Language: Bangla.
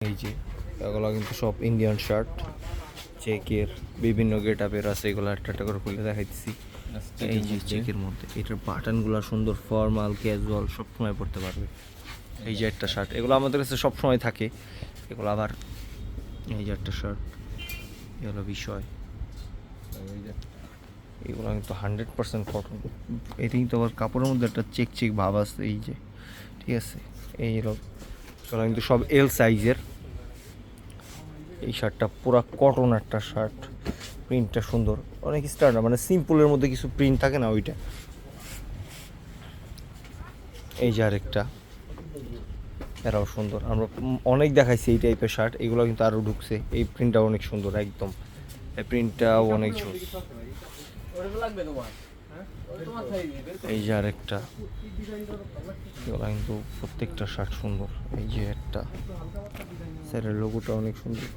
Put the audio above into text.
এই যে এগুলো কিন্তু সব ইন্ডিয়ান শার্ট, চেকের বিভিন্ন গেট আপের আছে, এগুলো একটা একটা করে খুলে দেখাইতেছি। এই যে চেকের মধ্যে এটার বাটনগুলো সুন্দর, ফর্মাল ক্যাজুয়াল সব সময় পরতে পারবে। এই যে একটা শার্ট, এগুলো আমাদের কাছে সব সময় থাকে এগুলো। আবার এই যে একটা শার্ট, এগুলো বিষয়, এগুলো কিন্তু 100% কটন। এটি কিন্তু আবার কাপড়ের মধ্যে একটা চেক চেক ভাব আছে। এই যে ঠিক আছে, এইরকম এগুলো কিন্তু সব এল সাইজের। এই শার্টটা পুরা কটন একটা শার্ট, প্রিন্টটা সুন্দর, অনেক স্ট্যান্ডার্ড, মানে সিম্পলের মধ্যে কিছু প্রিন্ট থাকে না ওইটা। এই যে আরেকটা, এরাও সুন্দর, আমরা অনেক দেখাইছি এই টাইপের শার্ট, এগুলো কিন্তু আরও ঢুকছে। এই প্রিন্টটাও অনেক সুন্দর একদম, এই প্রিন্টটাও অনেক ছোট। এই যে আরেকটা, এগুলো কিন্তু প্রত্যেকটা শার্ট সুন্দর। এই যে একটা স্যারের লোগোটা অনেক সুন্দর।